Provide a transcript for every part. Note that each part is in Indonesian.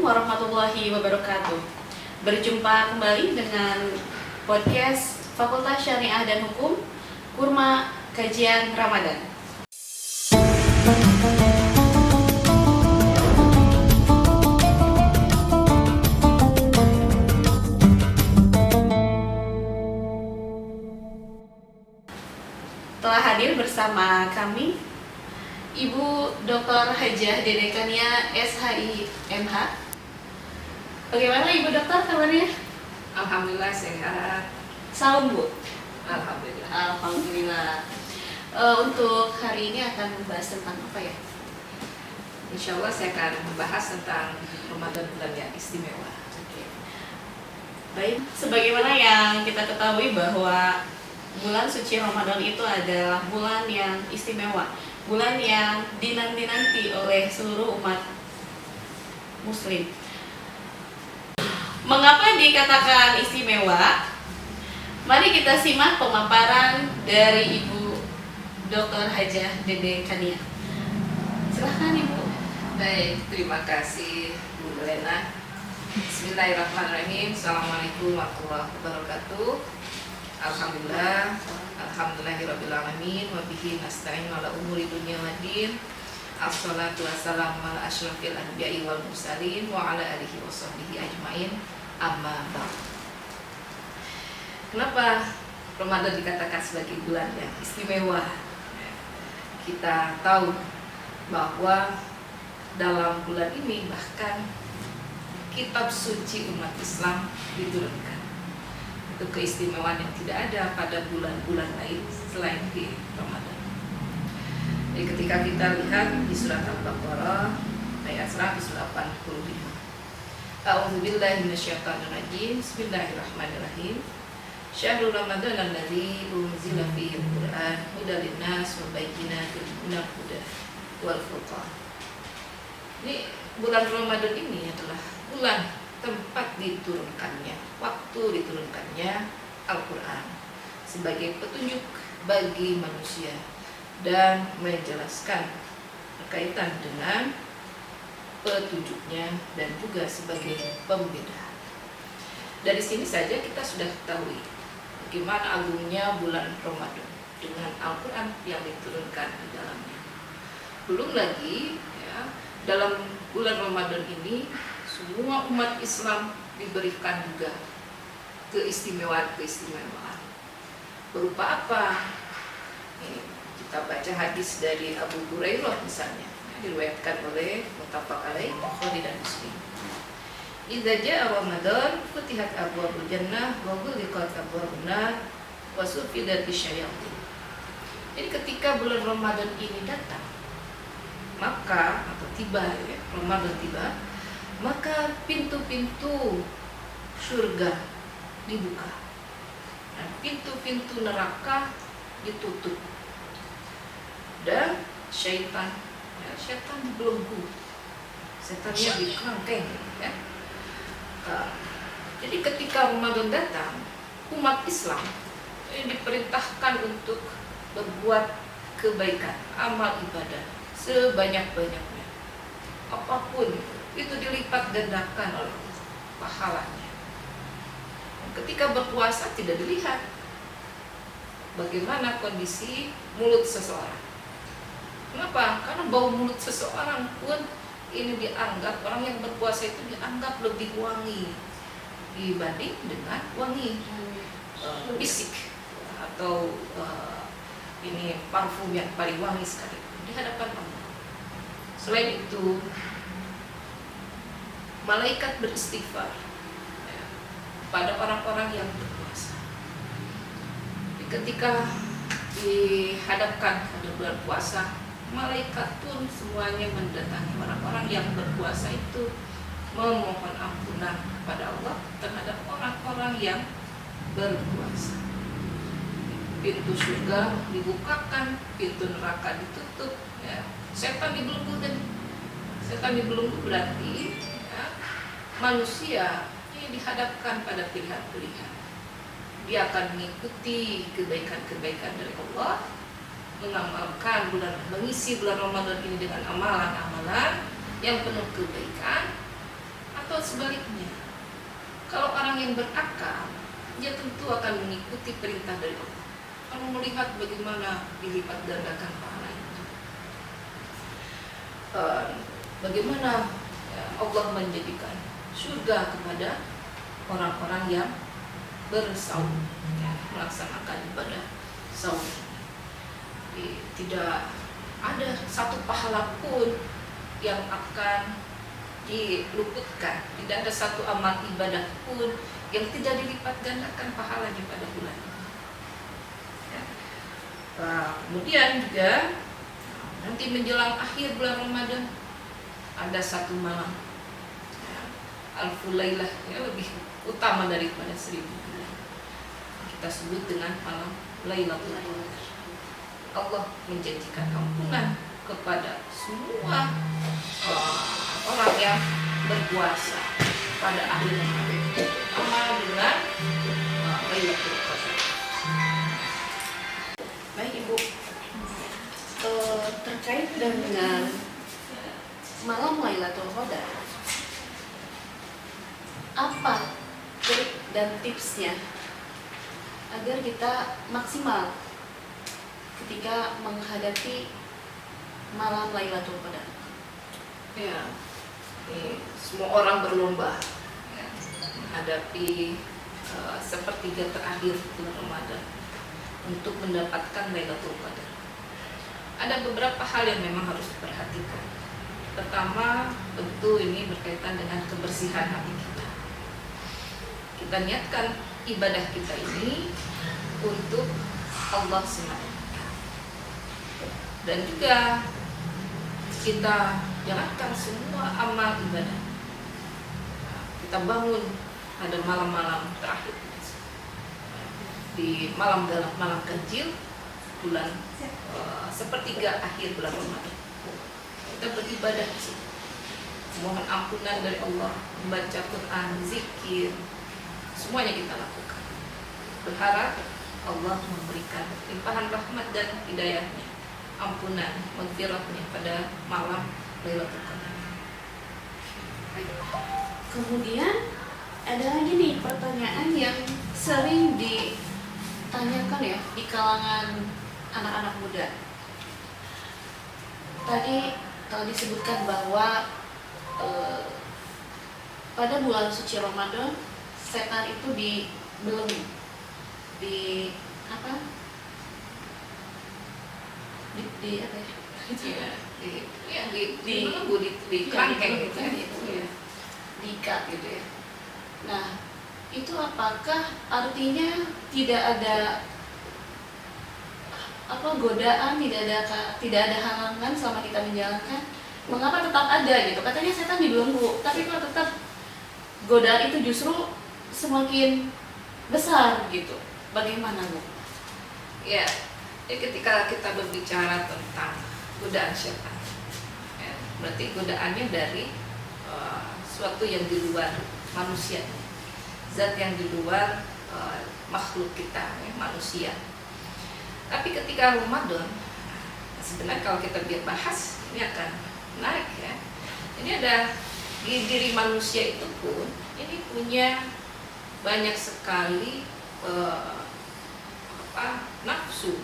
warahmatullahi wabarakatuh. Berjumpa kembali dengan podcast Fakultas Syariah dan Hukum Kurma Kajian Ramadan. Telah hadir bersama kami Ibu Dr. Hajah Dedekania SHIMH. Bagaimana Ibu Dokter kabarnya? Alhamdulillah sehat. Salam Bu. Alhamdulillah. Alhamdulillah. Untuk hari ini akan membahas tentang apa ya? Insya Allah saya akan membahas tentang Ramadan bulan yang istimewa. Oke. Baik, sebagaimana yang kita ketahui bahwa bulan suci Ramadan itu adalah bulan yang istimewa, bulan yang dinanti-nanti oleh seluruh umat muslim. Mengapa dikatakan istimewa? Mari kita simak pemaparan dari Ibu Dr. Hajah Dedekania. Silahkan Ibu. Baik, terima kasih Bu Lena. Bismillahirrahmanirrahim. Assalamualaikum warahmatullahi wabarakatuh. Alhamdulillahirrabbilalamin. Wabihi nasta'in ala umuri dunia waddin. Assalatu wassalamu ala asyrafil anbiya'i wal mursalin wa ala alihi wa sahbihi ajmain. Amma ba'd. Kenapa Ramadan dikatakan sebagai bulan yang istimewa? Kita tahu bahwa dalam bulan ini bahkan kitab suci umat Islam diturunkan. Itu keistimewaan yang tidak ada pada bulan-bulan lain selain di Ramadan. Jadi ketika kita lihat di surat Al-Baqarah ayat 185. A'udzubillahi minasyaitonirrajim. Bismillahirrahmanirrahim. Syahrul Ramadan alladzi unzila fihi al-Qur'an hudan linnas wa bayyinatin minal huda wal furqan. Ini bulan Ramadan ini adalah bulan tempat diturunkannya, waktu diturunkannya Al-Quran sebagai petunjuk bagi manusia dan menjelaskan berkaitan dengan petunjuknya dan juga sebagai pembeda. Dari sini saja kita sudah ketahui bagaimana agungnya bulan Ramadan dengan Al-Quran yang diturunkan di dalamnya. Belum lagi ya, dalam bulan Ramadan ini semua umat Islam diberikan juga keistimewaan. Berupa apa? Kita baca hadis dari Abu Hurairah misalnya, diriwayatkan oleh muttafaq alaih Bukhari dan Muslim. Idza jaa Ramadan futihat abwaabul jannah wa ghulqat abwaabun nar wa sufidat bisyayatin. Jadi ketika bulan Ramadan ini datang, maka atau tiba ya, Ramadan tiba, maka pintu-pintu surga dibuka dan pintu-pintu neraka ditutup dan syaitan dibelenggu, setannya dikerangkeng ya. Jadi ketika Ramadan datang, umat Islam diperintahkan untuk berbuat kebaikan, amal ibadah sebanyak-banyaknya, apapun itu dilipat gandakan oleh Allah pahalanya. Ketika berpuasa tidak dilihat bagaimana kondisi mulut seseorang. Kenapa? Karena bau mulut seseorang pun ini dianggap, orang yang berpuasa itu dianggap lebih wangi dibanding dengan wangi bisik atau ini parfum yang paling wangi sekali di hadapan Allah. Selain itu, malaikat beristighfar pada orang-orang yang berpuasa. Ketika dihadapkan pada bulan puasa, malaikat pun semuanya mendatangi orang-orang yang berpuasa itu, memohon ampunan kepada Allah terhadap orang-orang yang berpuasa. Pintu surga dibukakan, pintu neraka ditutup ya. Setan dibelenggu, dan setan dibelenggu berarti manusia ini dihadapkan pada pilihan-pilihan. Dia akan mengikuti kebaikan-kebaikan dari Allah, mengamalkan mengisi bulan Ramadan ini dengan amalan-amalan yang penuh kebaikan, Atau sebaliknya, kalau orang yang berakal, dia tentu akan mengikuti perintah dari Allah. Kalau melihat bagaimana dilipat gandakan pahala itu, bagaimana ya, Allah menjadikan surga kepada orang-orang yang bersaum, ya, melaksanakan ibadah saum. Tidak ada satu pahala pun yang akan diluputkan, tidak ada satu amal ibadah pun yang tidak dilipat gandakan pahalanya pada bulan ini. Ya. Kemudian juga nanti menjelang akhir bulan Ramadan ada satu malam, ya, Alful Lailah, ya, lebih utama daripada 1000 bulan. Kita sebut dengan malam Lailatul Qadar. Allah menjanjikan ampunan kepada semua orang yang berpuasa pada akhir Ramadan, amal dengan Lailatul Qadar. Baik Ibu, terkait dengan malam Lailatul Qadar, apa trik dan tipsnya agar kita maksimal ketika menghadapi malam Lailatul Qadar? Ya, semua orang berlomba, ya, menghadapi sepertiga terakhir bulan Ramadan untuk mendapatkan Lailatul Qadar. Ada beberapa hal yang memang harus diperhatikan. Pertama, tentu ini berkaitan dengan kebersihan hati kita. Kita niatkan ibadah kita ini untuk Allah SWT. Dan juga kita jalankan semua amal ibadah. Kita bangun pada malam-malam terakhir, di malam ganjil bulan sepertiga akhir bulan Ramadan. Kita beribadah di situ, mohon ampunan dari Allah, membaca Quran, zikir, semuanya kita lakukan. Berharap Allah memberikan limpahan rahmat dan hidayahnya, ampunan, maghfiratnya pada malam Lailatul Qadar. Kemudian ada lagi nih pertanyaan yang sering ditanyakan ya di kalangan anak-anak muda. Tadi disebutkan bahwa pada bulan suci Ramadan setan itu dibelenggu, di apa ya? Di kerangkeng gitu ya, diikat gitu ya. Nah, itu apakah artinya tidak ada godaan, tidak ada halangan selama kita menjalankan? Mengapa tetap ada gitu? Katanya setan dibelenggu, tapi kok tetap godaan itu justru semakin besar gitu. Bagaimana, Bu? Ya, ketika kita berbicara tentang godaan setan, ya, berarti godaannya dari suatu yang di luar manusia, zat yang di luar makhluk kita, ya, manusia. Tapi ketika Ramadan, sebenarnya kalau kita bahas ini akan menarik ya. Ini ada di diri manusia itu pun ini punya banyak sekali nafsu.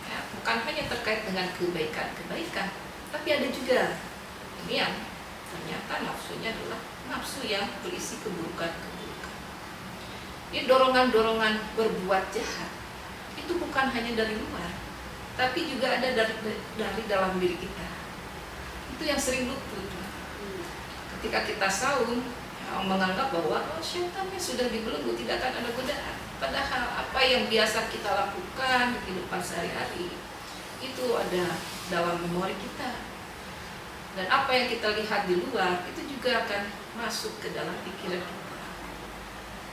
Ya, bukan hanya terkait dengan kebaikan-kebaikan, tapi ada juga ini yang ternyata nafsunya adalah nafsu yang berisi keburukan-keburukan. Ini dorongan-dorongan berbuat jahat itu bukan hanya dari luar, tapi juga ada dari dalam diri kita. Itu yang sering luput. Ketika kita saum, ya, menganggap bahwa syaitannya sudah dibelenggu, tidak akan ada godaan. Padahal apa yang biasa kita lakukan di kehidupan sehari-hari itu ada dalam memori kita. Dan apa yang kita lihat di luar itu juga akan masuk ke dalam pikiran kita.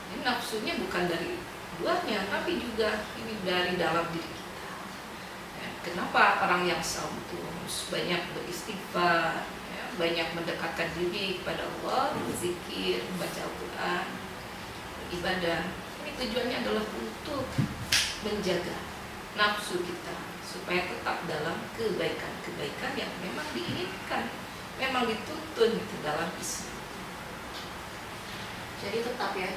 Ini nafsunya bukan dari luarnya, tapi juga ini dari dalam diri kita. Ya, kenapa orang yang saum itu banyak beristighfar, ya, banyak mendekatkan diri kepada Allah, berzikir, membaca Al-Quran, beribadah. Ini tujuannya adalah untuk menjaga nafsu kita supaya tetap dalam kebaikan-kebaikan yang memang diinginkan, memang dituntun itu dalam Islam. Jadi tetap ya,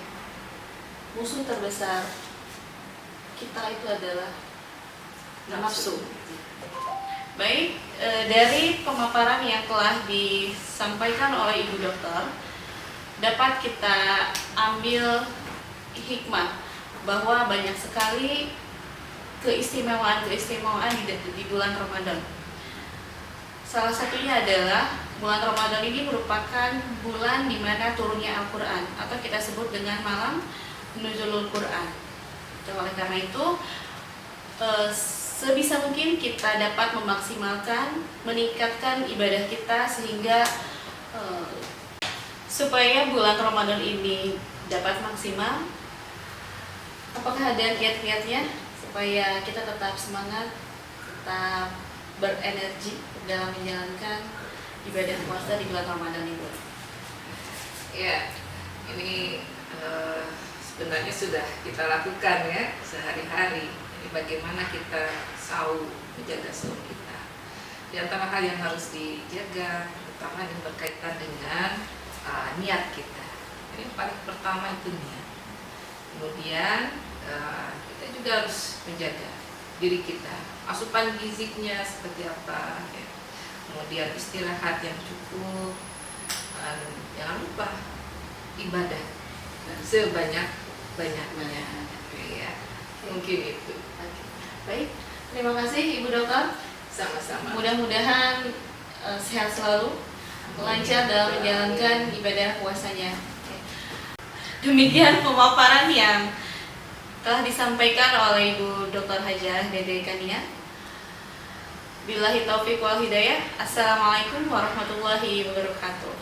musuh terbesar kita itu adalah nafsu. Baik, dari pemaparan yang telah disampaikan oleh Ibu Dokter, dapat kita ambil hikmah bahwa banyak sekali keistimewaan di bulan Ramadan. Salah satunya adalah bulan Ramadan ini merupakan bulan di mana turunnya Al-Quran, atau kita sebut dengan malam Nuzulul Quran. Oleh karena itu, sebisa mungkin kita dapat memaksimalkan, meningkatkan ibadah kita sehingga supaya bulan Ramadan ini dapat maksimal. Apakah ada kiat-kiatnya supaya kita tetap semangat, tetap berenergi dalam menjalankan ibadah puasa di bulan Ramadan ini? Ya, ini sebenarnya sudah kita lakukan ya sehari-hari. Ini bagaimana kita menjaga saum kita. Di antara hal yang harus dijaga, terutama yang berkaitan dengan niat kita. Ini yang paling pertama itu niat. Kemudian kita juga harus menjaga diri kita, asupan gizinya seperti apa, ya. Kemudian istirahat yang cukup, dan jangan lupa ibadah sebanyak-banyaknya. Ya, mungkin itu. Baik, terima kasih Ibu Dokter. Sama-sama. Mudah-mudahan sehat selalu, lancar dalam menjalankan ibadah puasanya. Demikian pemaparan yang telah disampaikan oleh Ibu Dr. Hajah Dede Kania. Billahi taufiq wal hidayah. Assalamualaikum warahmatullahi wabarakatuh.